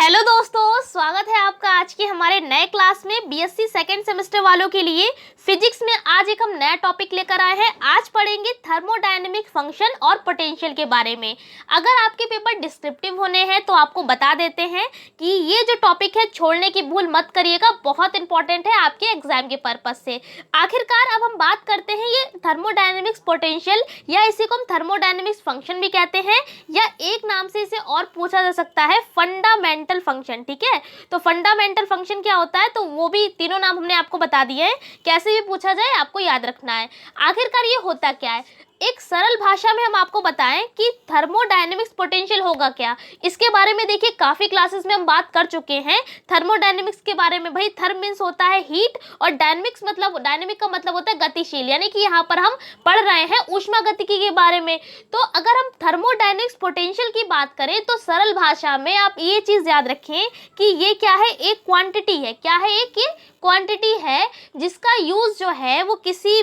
Hello दोस्तों, स्वागत है आपका आज के हमारे नए क्लास में बीएससी सेकंड सेमेस्टर वालों के लिए। फिजिक्स में आज एक हम नया टॉपिक लेकर आए हैं। आज पढ़ेंगे थर्मोडायनेमिक फंक्शन और पोटेंशियल के बारे में। अगर आपके पेपर डिस्क्रिप्टिव होने हैं तो आपको बता देते हैं कि ये जो टॉपिक है छोड़ने की भूल मत करिएगा, बहुत इंपॉर्टेंट है आपके एग्जाम के पर्पज से। आखिरकार अब हम बात करते हैं ये थर्मोडायनेमिक्स पोटेंशियल, या इसी को हम थर्मोडायनेमिक्स फंक्शन भी कहते हैं, या एक नाम से इसे और पूछा जा सकता है फंडामेंटल फंक्शन। ठीक है, तो फंडामेंटल फंक्शन क्या होता है, तो वो भी तीनों नाम हमने आपको बता दिए हैं। कैसे भी पूछा जाए आपको याद रखना है। आखिरकार ये होता क्या है, एक सरल भाषा में हम आपको बताएं कि थर्मोडायनेमिक्स पोटेंशियल होगा क्या। इसके बारे में देखिए काफ़ी क्लासेस में हम बात कर चुके हैं थर्मोडायनेमिक्स के बारे में। भाई थर्म मीन्स होता है हीट, और डायनेमिक्स मतलब डायनेमिक का मतलब होता है गतिशील, यानी कि यहाँ पर हम पढ़ रहे हैं ऊष्मागतिकी के बारे में। तो अगर हम थर्मोडायनेमिक्स पोटेंशियल की बात करें तो सरल भाषा में आप ये चीज़ याद रखें कि ये क्या है, एक क्वांटिटी है। क्या है, एक ये क्वांटिटी है जिसका यूज जो है वो किसी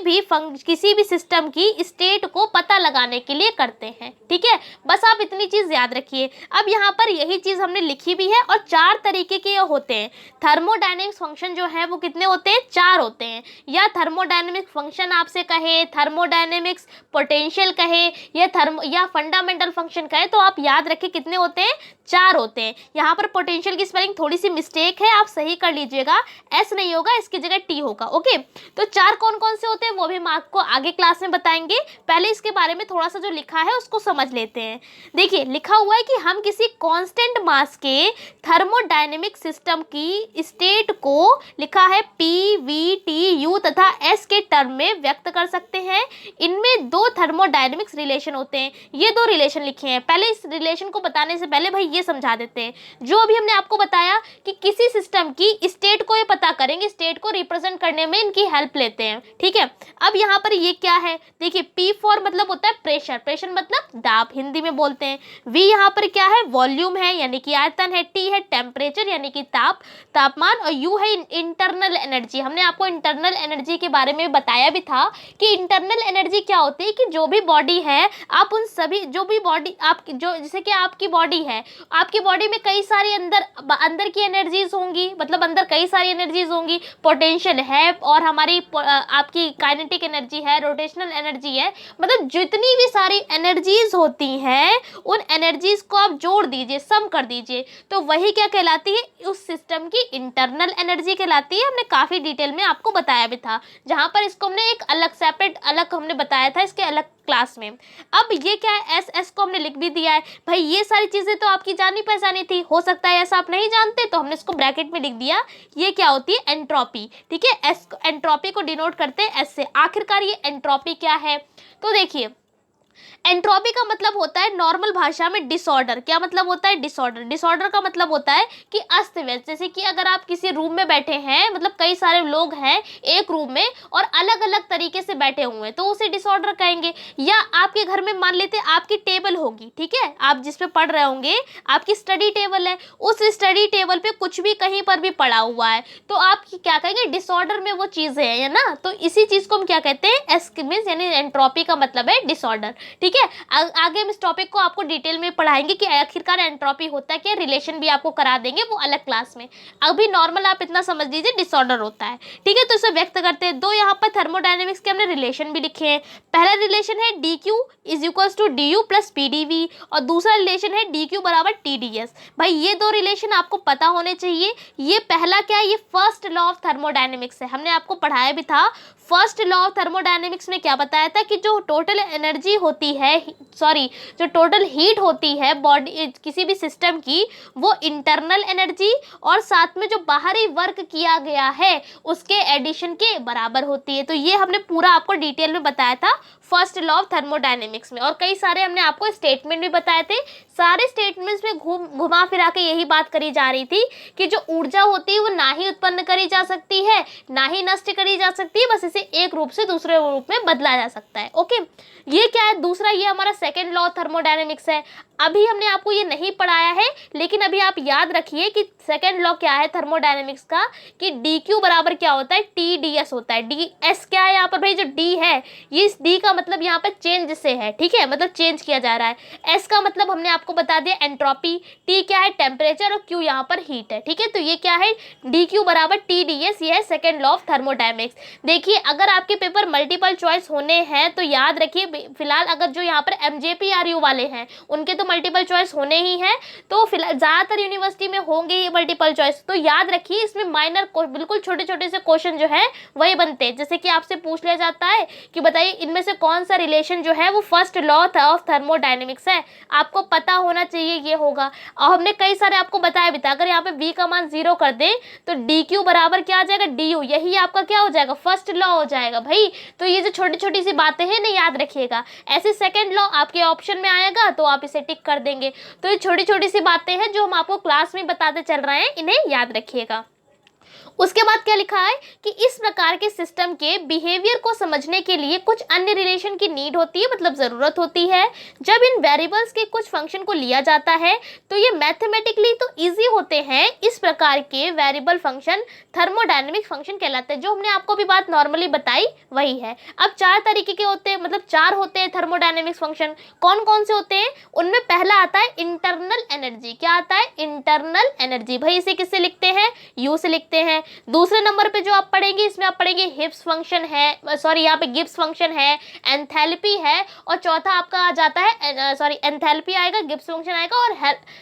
भी सिस्टम की स्टेट को पता लगाने के लिए करते हैं। ठीक है, बस आप इतनी चीज याद रखिए। अब यहाँ पर यही चीज हमने लिखी भी है, और 4 तरीके के होते हैं थर्मोडायनेमिक्स फंक्शन जो है वो। कितने होते हैं? 4 होते हैं। या थर्मोडायनेमिक फंक्शन आपसे कहे, थर्मोडायनेमिक्स पोटेंशियल कहे, या फंडामेंटल फंक्शन कहे, तो आप याद रखिए कितने होते हैं? 4 होते हैं। यहाँ पर पोटेंशियल की स्पेलिंग थोड़ी सी मिस्टेक है, आप सही कर लीजिएगा। एस नहीं होगा, इसकी जगह टी होगा। ओके, तो 4 कौन कौन से होते हैं वो भी हम आपको आगे क्लास में बताएंगे। पहले इसके बारे में थोड़ा सा जो लिखा है उसको समझ लेते हैं। देखिए लिखा हुआ है कि हम किसी कांस्टेंट मास के थर्मोडायनेमिक सिस्टम की स्टेट को लिखा है पी, वी, टी, यू तथा एस के टर्म में व्यक्त कर सकते हैं। इनमें 2 थर्मोडायनेमिक्स रिलेशन होते हैं। ये 2 रिलेशन लिखे हैं। पहले इस रिलेशन को बताने से पहले भाई ये समझा देते हैं। जो अभी हमने आपको बताया कि किसी सिस्टम की स्टेट को ये पता करेंगे, स्टेट को रिप्रेजेंट करने में इनकी हेल्प लेते हैं। ठीक है, अब यहाँ पर ये क्या है, देखिए पी फॉर मतलब होता है प्रेशर, प्रेशर मतलब दाब हिंदी में बोलते हैं। वी यहाँ पर क्या है, वॉल्यूम है यानी कि आयतन है। टी है टेम्परेचर यानी कि तापमान, और यू है इंटरनल एनर्जी। हमने आपको इंटरनल एनर्जी के बारे में बताया भी था कि इंटरनल एनर्जी क्या होती है, कि जो भी बॉडी है, आप उन सभी जो भी बॉडी आप जो जैसे कि आपकी बॉडी है, आपकी बॉडी में कई सारी अंदर की एनर्जीज होंगी, मतलब अंदर कई सारी एनर्जीज होंगी। पोटेंशियल है, और हमारी आपकी काइनेटिक एनर्जी है, रोटेशनल एनर्जी है, मतलब जितनी भी सारी एनर्जीज होती हैं उन एनर्जीज को आप जोड़ दीजिए, सम कर दीजिए, तो वही क्या कहलाती है, उस सिस्टम की इंटरनल एनर्जी कहलाती है। हमने काफ़ी डिटेल में आपको बताया भी था, जहाँ पर इसको हमने एक अलग सेपरेट अलग हमने बताया था इसके अलग क्लास में। अब ये क्या है, एस एस को हमने लिख भी दिया है। भाई ये सारी चीज़ें तो आपकी जानी पहचानी थी, हो सकता है ऐसा आप नहीं जानते, तो हमने इसको ब्रैकेट में लिख दिया। ये क्या होती है, एंट्रोपी। ठीक है, एस एंट्रोपी को डिनोट करते हैं एस से। आखिरकार ये एंट्रोपी क्या है, तो देखिए एंट्रोपी का मतलब होता है नॉर्मल भाषा में डिसऑर्डर। क्या मतलब होता है, डिसऑर्डर। डिसऑर्डर का मतलब होता है कि अस्त व्यस्त। जैसे कि अगर आप किसी रूम में बैठे हैं, मतलब कई सारे लोग हैं एक रूम में और अलग अलग तरीके से बैठे हुए हैं, तो उसे डिसऑर्डर कहेंगे। या आपके घर में मान लेते आपकी टेबल होगी, ठीक है, आप जिस पे पढ़ रहे होंगे, आपकी स्टडी टेबल है, उस स्टडी टेबल पे कुछ भी कहीं पर भी पड़ा हुआ है, तो आप क्या कहेंगे, डिसऑर्डर में वो चीज़ें है ना। तो इसी चीज़ को हम क्या कहते हैं, एस मींस यानी एंट्रोपी का मतलब है डिसऑर्डर। ठीक है, आगे हम इस टॉपिक को आपको डिटेल में पढ़ाएंगे कि आखिरकार एंट्रोपी होता है क्या, रिलेशन भी आपको करा देंगे वो अलग क्लास में। अभी नॉर्मल आप इतना समझ लीजिए डिसऑर्डर होता है। ठीक है, तो इसे व्यक्त करते हैं। 2 यहाँ पर थर्मोडायनेमिक्स के हमने रिलेशन भी लिखे हैं। पहला रिलेशन है D Q is equals to D U plus P D V, और दूसरा रिलेशन है डी क्यू बराबर टी डी एस। भाई ये 2 रिलेशन आपको पता होने चाहिए। ये पहला क्या है, ये फर्स्ट लॉ ऑफ थर्मोडायनेमिक्स है, हमने आपको पढ़ाया भी था। फर्स्ट लॉ ऑफ थर्मोडायनेमिक्स में क्या बताया था कि जो टोटल एनर्जी होती है, जो टोटल हीट होती है बॉडी किसी भी सिस्टम की, वो इंटरनल एनर्जी और साथ में जो बाहरी वर्क किया गया है उसके एडिशन के बराबर होती है। तो ये हमने पूरा आपको डिटेल में बताया था फर्स्ट लॉ ऑफ थर्मोडायनेमिक्स में, और कई सारे हमने आपको स्टेटमेंट भी बताए थे। सारे स्टेटमेंट्स में घुमा फिरा के यही बात करी जा रही थी कि जो ऊर्जा होती है वो ना ही उत्पन्न करी जा सकती है ना ही नष्ट करी जा सकती है, बस इसे एक रूप से दूसरे रूप में बदला जा सकता है। ओके, ये क्या है, दूसरा ये हमारा सेकेंड लॉ थर्मोडायनेमिक्स है। अभी हमने आपको ये नहीं पढ़ाया है, लेकिन अभी आप याद रखिए कि सेकेंड लॉ क्या है थर्मोडायनेमिक्स का, कि डी क्यू बराबर क्या होता है, टी डी एस होता है। डी एस क्या है यहाँ पर भाई, जो डी है ये इस डी का मतलब यहाँ पर चेंज से है, ठीक है, मतलब चेंज किया जा रहा है। एस का मतलब हमने आपको बता दिया एंट्रोपी, टी क्या है टेम्परेचर, और क्यू यहाँ पर हीट है, ठीक है। तो ये क्या है, डी क्यू बराबर टी डी एस, ये है सेकेंड लॉ ऑफ थर्मोडायनेमिक्स। देखिए अगर आपके पेपर मल्टीपल चॉइस होने हैं तो याद रखिए, फिलहाल अगर जो यहाँ पर एमजेपीआरयू वाले हैं उनके तो मल्टीपल चॉइस होने ही हैं, तो फिलहाल ज़्यादातर यूनिवर्सिटी में होंगे ये मल्टीपल चॉइस। तो याद रखिए इसमें माइनर बिल्कुल छोटे छोटे से क्वेश्चन जो है वही बनते हैं। जैसे कि आपसे पूछ लिया जाता है कि बताइए इनमें से कौन सा रिलेशन जो है वो फर्स्ट लॉ ऑफ थर्मोडायनेमिक्स है, आपको पता होना चाहिए ये होगा। और हमने कई सारे आपको बताया भी था, अगर यहाँ पे v का मान 0 कर दे तो डी क्यू बराबर क्या आ जाएगा, डी यू, यही आपका क्या हो जाएगा, फर्स्ट लॉ हो जाएगा भाई। तो ये जो छोटी छोटी सी बातें हैं ना याद रखिएगा, ऐसे सेकंड लॉ आपके ऑप्शन में आएगा तो आप इसे टिक कर देंगे। तो ये छोटी छोटी सी बातें हैं जो हम आपको क्लास में बताते चल रहे हैं, इन्हें याद रखिएगा। उसके बाद क्या लिखा है कि इस प्रकार के सिस्टम के बिहेवियर को समझने के लिए कुछ अन्य रिलेशन की नीड होती है, मतलब ज़रूरत होती है। जब इन वेरिएबल्स के कुछ फंक्शन को लिया जाता है तो ये मैथमेटिकली तो इजी होते हैं, इस प्रकार के वेरिएबल फंक्शन थर्मोडायनेमिक फंक्शन कहलाते हैं। जो हमने आपको भी बात नॉर्मली बताई वही है। अब 4 तरीके के होते हैं, मतलब 4 होते हैं थर्मोडायनेमिक्स फंक्शन। कौन कौन से होते हैं, उनमें पहला आता है इंटरनल एनर्जी। क्या आता है, इंटरनल एनर्जी। भाई इसे किससे लिखते हैं, यू से लिखते हैं। दूसरे नंबर पे जो आप पढ़ेंगे इसमें आप पढ़ेंगे हिब्स फंक्शन है, सॉरी यहाँ पे गिब्स फंक्शन है, एंथैल्पी है, और चौथा आपका आ जाता है सॉरी एंथैल्पी आएगा, गिब्स फंक्शन आएगा और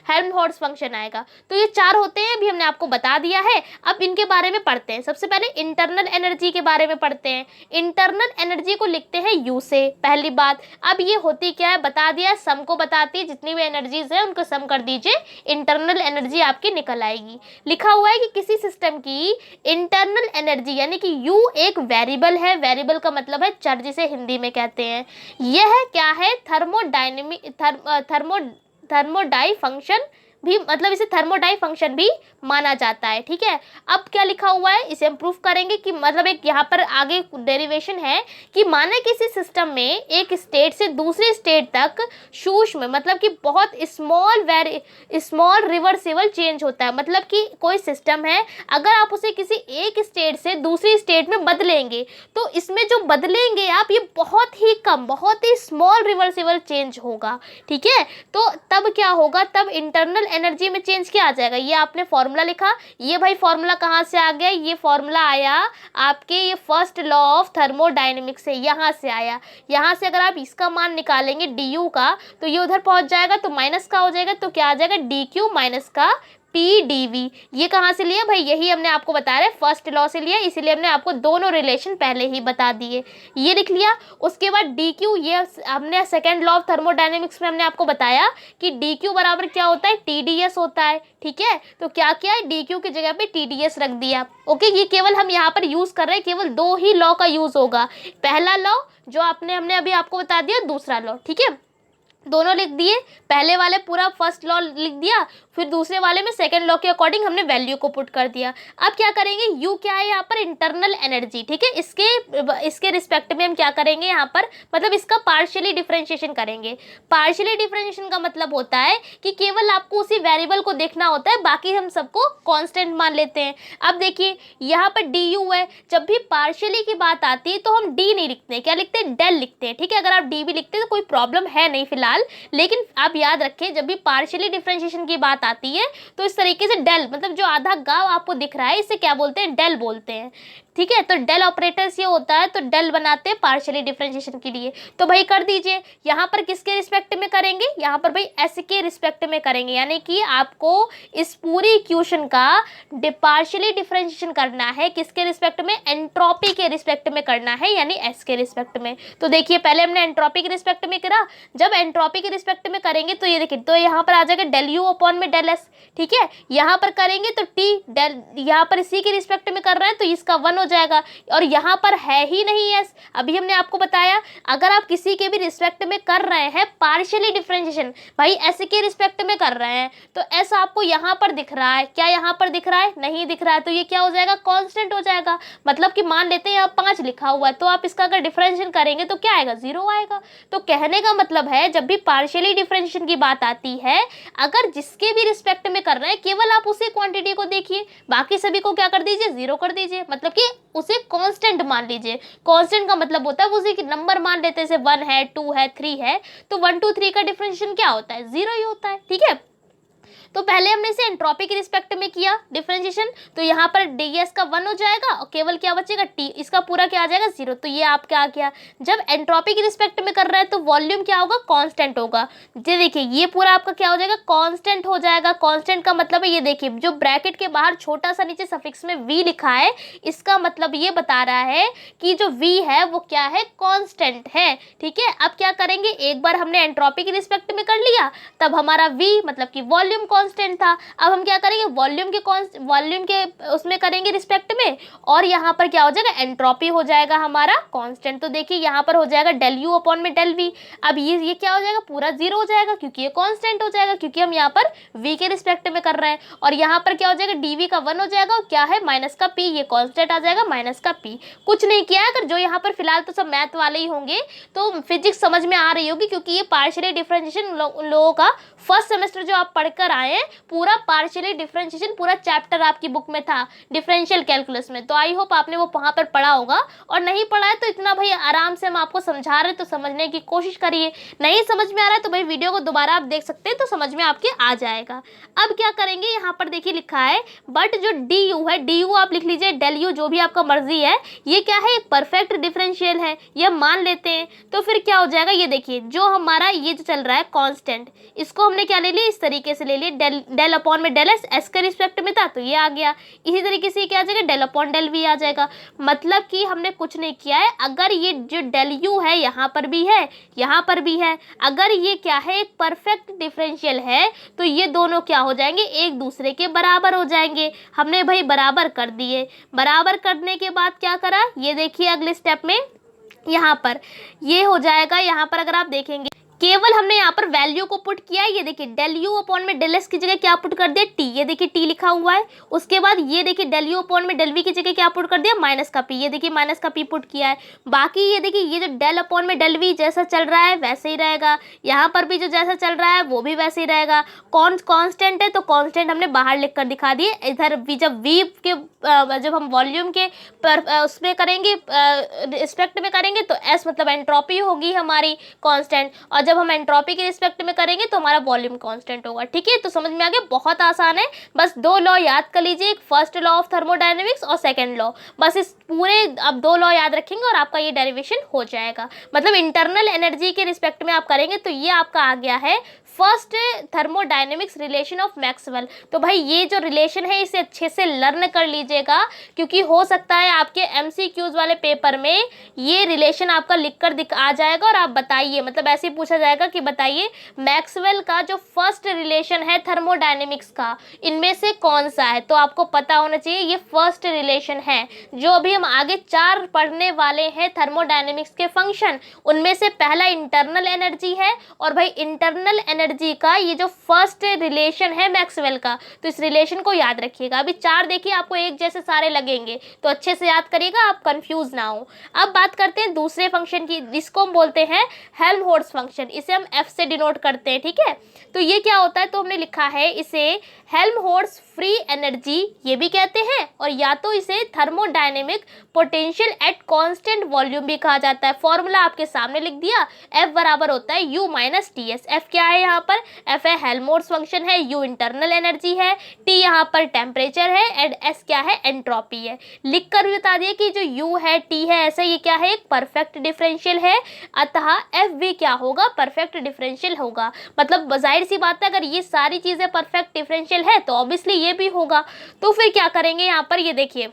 हेल्महोल्ट्ज फंक्शन आएगा। तो ये 4 होते हैं, अभी हमने आपको बता दिया है। अब इनके बारे में पढ़ते हैं। सबसे पहले इंटरनल एनर्जी के बारे में पढ़ते हैं। इंटरनल एनर्जी को लिखते हैं यू से, पहली बात। अब ये होती क्या है बता दिया, सम को बताती है, जितनी भी एनर्जीज है उनको सम कर दीजिए, इंटरनल एनर्जी आपकी निकल आएगी। लिखा हुआ है कि किसी सिस्टम की इंटरनल एनर्जी यानी कि U एक वेरिएबल है, वेरिएबल का मतलब है चर, जिसे हिंदी में कहते हैं। यह क्या है, थर्मोडाई फंक्शन भी, मतलब इसे थर्मोडाई फंक्शन भी माना जाता है, ठीक है। अब क्या लिखा हुआ है इसे हम प्रूफ करेंगे कि मतलब एक यहाँ पर आगे डेरिवेशन है कि माना किसी सिस्टम में एक स्टेट से दूसरे स्टेट तक सूक्ष्म मतलब कि बहुत स्मॉल रिवर्सिबल चेंज होता है। मतलब कि कोई सिस्टम है, अगर आप उसे किसी एक स्टेट से दूसरी स्टेट में बदलेंगे तो इसमें जो बदलेंगे आप, ये बहुत ही कम, बहुत ही स्मॉल रिवर्सिबल चेंज होगा, ठीक है। तो तब क्या होगा, तब इंटरनल एनर्जी में चेंज क्या आ जाएगा, ये आपने फॉर्मूला लिखा। ये भाई फॉर्मूला कहाँ से आ गया, ये फॉर्मूला आया आपके ये फर्स्ट लॉ ऑफ थर्मोडायनेमिक्स से, यहाँ से आया। यहाँ से अगर आप इसका मान निकालेंगे डी यू का तो ये उधर पहुँच जाएगा तो माइनस का हो जाएगा, तो क्या आ जाएगा डी क्यू माइनस का पी डी वी। ये कहाँ से लिया भाई, यही हमने आपको बता रहे फर्स्ट लॉ से लिया, इसीलिए हमने आपको दोनों रिलेशन पहले ही बता दिए, ये लिख लिया। उसके बाद डी क्यू, ये हमने सेकेंड लॉ ऑफ थर्मोडायनेमिक्स में हमने आपको बताया कि डी क्यू बराबर क्या होता है, टी डी एस होता है, ठीक है। तो क्या किया है, डी क्यू की जगह पे टी डी एस रख दिया, ओके। ये केवल हम यहाँ पर यूज़ कर रहे हैं, केवल 2 ही लॉ का यूज़ होगा। पहला लॉ जो हमने अभी आपको बता दिया, दूसरा लॉ, ठीक है। दोनों लिख दिए, पहले वाले पूरा फर्स्ट लॉ लिख दिया, फिर दूसरे वाले में सेकंड लॉ के अकॉर्डिंग हमने वैल्यू को पुट कर दिया। अब क्या करेंगे, यू क्या है यहाँ पर, इंटरनल एनर्जी, ठीक है। इसके रिस्पेक्ट में हम क्या करेंगे यहाँ पर, मतलब इसका पार्शियली डिफरेंशिएशन करेंगे। पार्शियली डिफरेंशिएशन का मतलब होता है कि केवल आपको उसी वेरिएबल को देखना होता है, बाकी हम सबको कांस्टेंट मान लेते हैं। अब देखिए यहाँ पर डी यू है, जब भी पार्शियली की बात आती है तो हम डी नहीं लिखते हैं, क्या लिखते हैं, डेल लिखते हैं, ठीक है। अगर आप डी भी लिखते हैं तो कोई प्रॉब्लम है नहीं फिलहाल, लेकिन आप याद रखें जब भी पार्शियली डिफरेंशिएशन की बात आती है तो इस तरीके से डेल, मतलब जो आधा गांव आपको दिख रहा है इसे क्या बोलते हैं, डेल बोलते हैं, ठीक है। तो डेल ऑपरेटर्स ये होता है, तो डेल बनाते हैं पार्शियली डिफरेंशिएशन के लिए। तो भाई कर दीजिए, यहाँ पर किसके रिस्पेक्ट में करेंगे, यहाँ पर भाई एस के रिस्पेक्ट में करेंगे, यानी कि आपको इस पूरी इक्वेशन का पार्शियली डिफरेंशिएशन करना है, किसके रिस्पेक्ट में, एंट्रोपी के रिस्पेक्ट में करना है, यानी एस के रिस्पेक्ट में। तो देखिए पहले हमने एंट्रोपी के रिस्पेक्ट में करा, जब एंट्रोपी के रिस्पेक्ट में करेंगे तो ये देखिए, तो यहाँ पर आ जाएगा डेल यू अपॉन में डेल एस, ठीक है। यहाँ पर करेंगे तो टी डेल, यहाँ पर इसी के रिस्पेक्ट में कर रहे हैं तो इसका 1 हो जाएगा, और यहाँ पर है ही नहीं s। अभी हमने आपको बताया अगर आप किसी के भी रिस्पेक्ट में कर रहे हैं पार्शियली डिफरेंशिएशन, भाई s के रिस्पेक्ट में कर रहे हैं, तो s आपको यहाँ पर दिख रहा है, क्या यहाँ पर दिख रहा है? नहीं दिख रहा है, तो ये क्या हो जाएगा? कांस्टेंट हो जाएगा। मतलब कि मान लेते हैं यहाँ 5 लिखा हुआ है, तो आप इसका अगर डिफरेंशिएशन करेंगे तो क्या आएगा? 0 आएगा। तो कहने का मतलब है जब भी पार्शियली डिफरेंशिएशन की बात आती है, अगर जिसके भी रिस्पेक्ट में कर रहे हैं केवल आप उसी क्वांटिटी को देखिए, बाकी सभी को क्या कर दीजिए? 0 कर दीजिए, मतलब कि उसे कांस्टेंट मान लीजिए। कांस्टेंट का मतलब होता है उसी की नंबर मान लेते हैं, जैसे 1 है, 2 है, 3 है, तो 1 2 3 का डिफरेंशिएशन क्या होता है? 0 ही होता है। ठीक है, तो पहले हमने इसे एंट्रोपी के रिस्पेक्ट में किया डिफरेंशिएशन, तो यहाँ पर ds का 1 हो जाएगा और केवल क्या बचेगा? t, इसका पूरा क्या आ जाएगा? 0। तो ये आपका आ गया। जब एंट्रोपी के रिस्पेक्ट में कर रहा है तो वॉल्यूम क्या होगा? कांस्टेंट होगा। ये देखिए ये पूरा आपका क्या हो जाएगा? कांस्टेंट हो जाएगा। कांस्टेंट का मतलब है ये देखिए जो ब्रैकेट के बाहर छोटा सा नीचे सफिक्स में v लिखा है, इसका मतलब ये बता रहा है कि जो v है वो क्या है? कांस्टेंट है। ठीक है, अब क्या करेंगे, एक बार हमने एंट्रोपी के रिस्पेक्ट में कर लिया, तब हमारा v मतलब कि वॉल्यूम कांस्टेंट था। अब हम क्या करेंगे? वॉल्यूम के उसमें करेंगे रिस्पेक्ट में, और यहाँ पर क्या हो जाएगा? एंट्रोपी हो जाएगा हमारा कांस्टेंट। तो देखिए यहाँ पर हो जाएगा डेल यू अपॉन में डेल वी। अब ये क्या हो जाएगा? पूरा 0 हो जाएगा, क्योंकि ये कांस्टेंट हो जाएगा, क्योंकि हम यहाँ पर v के रिस्पेक्ट में कर रहे हैं। और यहाँ पर क्या हो जाएगा? dv का 1 हो जाएगा, और क्या है? माइनस का p, ये कांस्टेंट आ जाएगा माइनस का p। कुछ नहीं किया है, अगर जो यहाँ पर फिलहाल तो सब मैथ वाले ही होंगे, तो फिजिक्स समझ में आ रही होगी, क्योंकि ये पार्शियली डिफरेंशिएशन लोगों का फर्स्ट सेमेस्टर जो आप पढ़कर आए हैं, पूरा पार्शियली डिफरेंशिएशन पूरा चैप्टर आपकी बुक में था डिफरेंशियल कैलकुलस में। तो आई होप आपने वो वहाँ पर पढ़ा होगा, और नहीं पढ़ा है तो इतना भाई आराम से हम आपको समझा रहे हैं तो समझने की कोशिश करिए। नहीं समझ में आ रहा है तो भाई वीडियो को दोबारा आप देख सकते हैं, तो समझ में आपके आ जाएगा। अब क्या करेंगे, यहाँ पर देखिए लिखा है बट जो डी यू है, डी यू आप लिख लीजिए, डेल यू जो भी आपका मर्जी है, ये क्या है? एक परफेक्ट डिफरेंशियल है, ये मान लेते हैं। तो फिर क्या हो जाएगा? ये देखिए जो हमारा ये जो चल रहा है कांस्टेंट, इसको हमने क्या ले लिया? इस तरीके से ले लिया, डेल अपॉन में डेल एस के रिस्पेक्ट में था तो ये आ गया। इसी तरीके से क्या आ जाएगा? डेल अपॉन डेल वी आ जाएगा। मतलब कि हमने कुछ नहीं किया है, अगर ये जो डेल यू है यहाँ पर भी है, यहाँ पर भी है, अगर ये क्या है? एक परफेक्ट डिफरेंशियल है, तो ये दोनों क्या हो जाएंगे? एक दूसरे के बराबर हो जाएंगे। हमने भाई बराबर कर दिए। बराबर करने के बाद क्या करा? ये देखिए अगले स्टेप में यहाँ पर ये हो जाएगा। यहाँ पर अगर आप देखेंगे केवल हमने यहाँ पर वैल्यू को पुट किया है। ये देखिए डेल यू अपॉन में डेल एस की जगह क्या पुट कर दिया? टी। ये देखिए टी लिखा हुआ है। उसके बाद ये देखिए डेल यू अपॉन में डेल वी की जगह क्या पुट कर दिया? माइनस का पी। ये देखिए माइनस का पी पुट किया है। बाकी ये देखिए ये जो डेल अपॉन में डेल वी जैसा चल रहा है वैसे ही रहेगा, यहाँ पर भी जो जैसा चल रहा है वो भी वैसे ही रहेगा। कांस्टेंट है तो कांस्टेंट हमने बाहर लिख कर दिखा दिए। इधर भी जब वी के जब हम वॉल्यूम के उसमें करेंगे रिस्पेक्ट में करेंगे तो एस मतलब एंट्रोपी होगी हमारी कांस्टेंट, और जब हम एंट्रोपी के रिस्पेक्ट में करेंगे तो हमारा वॉल्यूम कांस्टेंट होगा। ठीक है, तो समझ में आ गया? बहुत आसान है, बस 2 लॉ याद कर लीजिए, एक फर्स्ट लॉ ऑफ थर्मोडायनेमिक्स और सेकंड लॉ। बस इस पूरे अब 2 लॉ याद रखेंगे और आपका ये डेरिवेशन हो जाएगा। मतलब इंटरनल एनर्जी के रिस्पेक्ट में आप करेंगे तो ये आपका आ गया है first thermodynamics relation of Maxwell. तो भाई ये जो रिलेशन है इसे अच्छे से लर्न कर लीजिएगा, क्योंकि हो सकता है आपके एमसीक्यूज वाले पेपर में ये रिलेशन आपका लिखकर आ जाएगा और आप बताइए, मतलब ऐसे ही पूछा जाएगा कि बताइए मैक्सवेल का जो फर्स्ट रिलेशन है थर्मोडायनेमिक्स का, इनमें से कौन सा है? तो आपको पता होना चाहिए ये फर्स्ट रिलेशन है। जो अभी हम आगे 4 पढ़ने वाले हैं थर्मोडायनेमिक्स के फंक्शन, उनमें से पहला इंटरनल एनर्जी है, और भाई इंटरनल एनर्जी का ये जो फर्स्ट रिलेशन है मैक्सवेल का, तो इस रिलेशन को याद रखिएगा। अभी 4 देखिए आपको एक जैसे सारे लगेंगे, तो अच्छे से याद करिएगा, आप कंफ्यूज ना हो। अब बात करते हैं दूसरे फंक्शन की, जिसको हम बोलते हैं हेल्महोल्ट्ज फंक्शन। इसे हम एफ से डिनोट करते हैं। ठीक है, तो ये क्या होता है? तो हमने लिखा है इसे हेल्महोल्ट्ज फ्री एनर्जी ये भी कहते हैं, और या तो इसे thermodynamic potential at constant volume भी कहा जाता है। फॉर्मूला आपके सामने लिख दिया, F बराबर होता है U minus T S. F क्या है यहाँ पर? F है हेल्महोल्ट्ज फंक्शन है, U इंटरनल एनर्जी है, T यहाँ पर टेम्परेचर है, एंड S क्या है? एंट्रोपी है। लिख कर भी बता दिए कि जो U है T है ऐसा ये क्या है? एक परफेक्ट डिफरेंशियल है, अतः F भी क्या होगा? परफेक्ट डिफरेंशियल होगा। मतलब जाहिर सी बात है अगर ये सारी चीज़ें परफेक्ट डिफरेंशियल है तो ऑब्वियसली ये भी होगा। तो फिर क्या करेंगे यहाँ पर? ये देखिए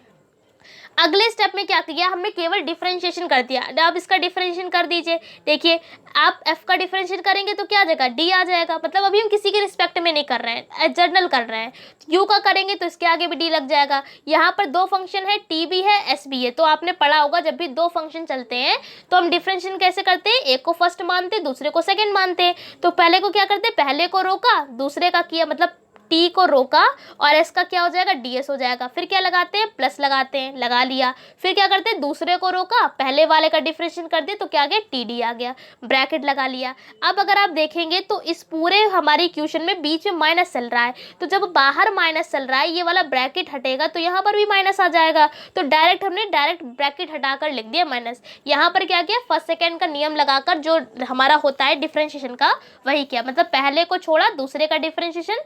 अगले स्टेप में क्या किया हमने, केवल डिफरेंशिएशन कर दिया। अब इसका डिफरेंशिएशन कर दीजिए। देखिए आप f का डिफरेंशिएशन करेंगे तो क्या आ जाएगा, d आ जाएगा। मतलब अभी हम किसी के रिस्पेक्ट में नहीं कर रहे हैं, जनरल कर रहे हैं। u का करेंगे तो इसके आगे भी d लग जाएगा। यहाँ पर दो फंक्शन है, t भी है s भी है। तो आपने पढ़ा होगा जब भी दो फंक्शन चलते हैं तो हम डिफरेंशिएशन कैसे करते हैं, एक को फर्स्ट मानते हैं, दूसरे को सेकेंड मानते हैं। तो पहले को क्या करते हैं, पहले को रोका, दूसरे का किया, मतलब t को रोका और s का क्या हो जाएगा, ds हो जाएगा। फिर क्या लगाते हैं, प्लस लगाते हैं, लगा लिया। फिर क्या करते हैं, दूसरे को रोका, पहले वाले का डिफरेंशिएशन कर दिया तो क्या आ गया, td आ गया, ब्रैकेट लगा लिया। अब अगर आप देखेंगे तो इस पूरे हमारे इक्वेशन में बीच में माइनस चल रहा है, तो जब बाहर माइनस चल रहा है ये वाला ब्रैकेट हटेगा तो यहाँ पर भी माइनस आ जाएगा। तो हमने डायरेक्ट ब्रैकेट हटाकर लिख दिया माइनस। यहाँ पर क्या किया, फर्स्ट सेकेंड का नियम लगाकर जो हमारा होता है डिफरेंशिएशन का वही किया। मतलब पहले को छोड़ा, दूसरे का डिफरेंशिएशन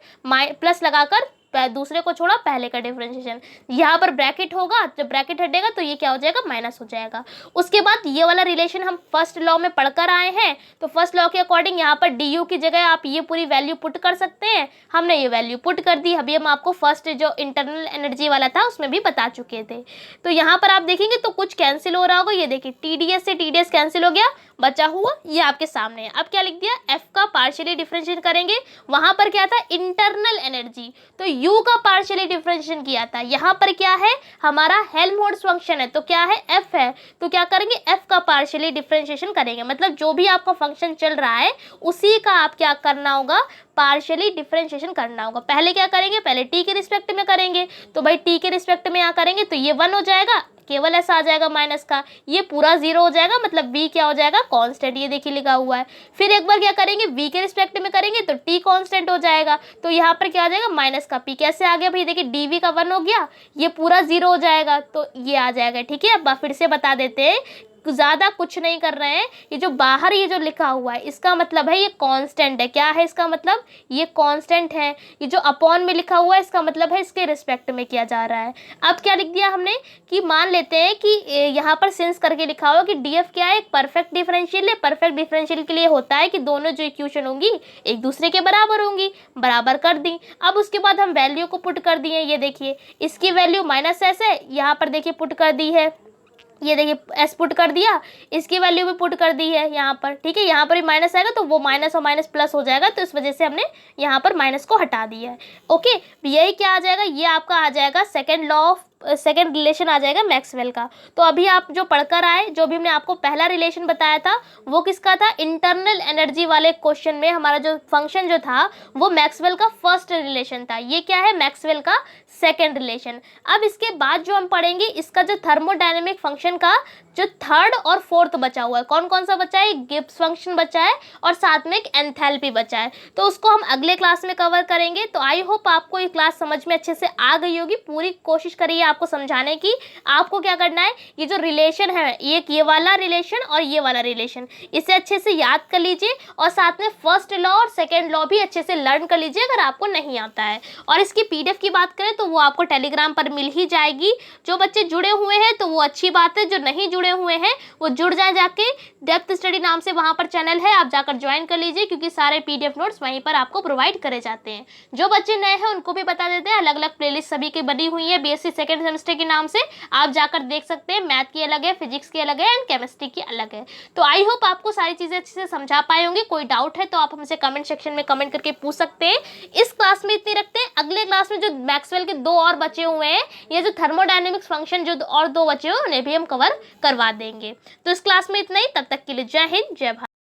प्लस लगाकर दूसरे को छोड़ा, पहले का डिफरेंशिएशन। यहाँ पर ब्रैकेट होगा, जब ब्रैकेट हटेगा तो ये क्या हो जाएगा, माइनस हो जाएगा। उसके बाद ये वाला रिलेशन हम फर्स्ट लॉ में पढ़कर आए हैं, तो फर्स्ट लॉ के अकॉर्डिंग यहाँ पर डी की जगह आप ये पूरी वैल्यू पुट कर सकते हैं। हमने ये वैल्यू पुट कर दी। अभी हम आपको फर्स्ट जो इंटरनल एनर्जी वाला था उसमें भी बता चुके थे। तो यहाँ पर आप देखेंगे तो कुछ कैंसिल हो रहा होगा। ये देखिए TDS से TDS कैंसिल हो गया, बचा हुआ ये आपके सामने है। अब क्या लिख दिया, f का पार्शियली डिफरेंशिएट करेंगे। वहां पर क्या था, इंटरनल एनर्जी, तो u का पार्शियली डिफरेंशिएशन किया था। यहाँ पर क्या है, हमारा हेल्महोल्ट्ज फंक्शन है, तो क्या है, f है। तो क्या करेंगे, f का पार्शियली डिफरेंशिएशन करेंगे। मतलब जो भी आपका फंक्शन चल रहा है उसी का आप क्या करना होगा, पार्शियली डिफरेंशिएशन करना होगा। पहले क्या करेंगे, पहले t के रिस्पेक्ट में करेंगे। तो भाई t के रिस्पेक्ट में यहाँ करेंगे तो ये 1 हो जाएगा, केवल ऐसा आ जाएगा माइनस का, ये पूरा 0 हो जाएगा। मतलब v क्या हो जाएगा, कांस्टेंट। ये देखिए लिखा हुआ है। फिर एक बार क्या करेंगे, v के रिस्पेक्ट में करेंगे तो t कांस्टेंट हो जाएगा। तो यहाँ पर क्या आ जाएगा, माइनस का p। कैसे आ गया भाई, देखिए dv का 1 हो गया, ये पूरा 0 हो जाएगा तो ये आ जाएगा। ठीक है, अब फिर से बता देते हैं, ज़्यादा कुछ नहीं कर रहे हैं। ये जो बाहर ये जो लिखा हुआ है इसका मतलब है ये कांस्टेंट है। क्या है इसका मतलब, ये कांस्टेंट है। ये जो अपॉन में लिखा हुआ है इसका मतलब है इसके रिस्पेक्ट में किया जा रहा है। अब क्या लिख दिया हमने कि मान लेते हैं कि यहाँ पर सिंस करके लिखा हुआ कि DF क्या है, एक परफेक्ट डिफरेंशियल है। परफेक्ट डिफरेंशियल के लिए होता है कि दोनों जो इक्वेशन होंगी एक दूसरे के बराबर होंगी, बराबर कर दी। अब उसके बाद हम वैल्यू को पुट कर दिए। ये देखिए इसकी वैल्यू माइनस s है, यहाँ पर देखिए पुट कर दी है। ये देखिए s पुट कर दिया, इसकी वैल्यू भी पुट कर दी है यहाँ पर। ठीक है, यहाँ पर भी माइनस आएगा तो वो माइनस और माइनस प्लस हो जाएगा, तो इस वजह से हमने यहाँ पर माइनस को हटा दिया है। ओके, यही क्या आ जाएगा, ये आपका आ जाएगा सेकेंड रिलेशन आ जाएगा मैक्सवेल का। तो अभी आप जो पढ़कर आए, जो भी हमने आपको पहला रिलेशन बताया था वो किसका था, इंटरनल एनर्जी वाले क्वेश्चन में हमारा जो फंक्शन जो था वो मैक्सवेल का फर्स्ट रिलेशन था। ये क्या है, मैक्सवेल का सेकेंड रिलेशन। अब इसके बाद जो हम पढ़ेंगे इसका जो थर्मोडायनेमिक फंक्शन का जो थर्ड और फोर्थ बचा हुआ है, कौन कौन सा बचा है, गिब्स फंक्शन बचा है और साथ में एक एंथैल्पी बचा है। तो उसको हम अगले क्लास में कवर करेंगे। तो आई होप आपको ये क्लास समझ में अच्छे से आ गई होगी। पूरी कोशिश करिए आपको समझाने की। आपको क्या करना है, ये जो रिलेशन है, एक ये वाला रिलेशन और ये वाला रिलेशन, इसे अच्छे से याद कर लीजिए और साथ में फर्स्ट लॉ और सेकेंड लॉ भी अच्छे से लर्न कर लीजिए अगर आपको नहीं आता है। और इसकी PDF की बात करें तो वो आपको टेलीग्राम पर मिल ही जाएगी। जो बच्चे जुड़े हुए हैं तो वो अच्छी बात है, जो नहीं जुड़े हुए हैं वो जुड़ जाए जाके। डेप्थ स्टडी नाम से वहां पर चैनल है, आप जाकर ज्वाइन कर लीजिए क्योंकि सारे PDF नोट्स वहीं पर आपको प्रोवाइड करे जाते हैं। जो बच्चे नए हैं उनको भी बता देते हैं, अलग अलग प्लेलिस्ट सभी की बनी हुई है BSc सेकेंड सेमेस्टर के नाम से, आप जाकर देख सकते हैं। मैथ की अलग है, फिजिक्स की अलग है एंड केमिस्ट्री की अलग है। तो आई होप आपको सारी चीजें अच्छे से समझा पाए होंगे। कोई डाउट है तो आप हमसे कमेंट सेक्शन में कमेंट करके पूछ सकते हैं। इस क्लास में इतनी रखते हैं, अगले क्लास में जो मैक्सवेल के 2 और बचे हुए हैं, ये जो थर्मोडायनेमिक्स फंक्शन जो और 2 बचे हुए उन्हें भी हम कवर करवा देंगे। तो इस क्लास में इतना ही, तब तक के लिए जय हिंद, जय भारत।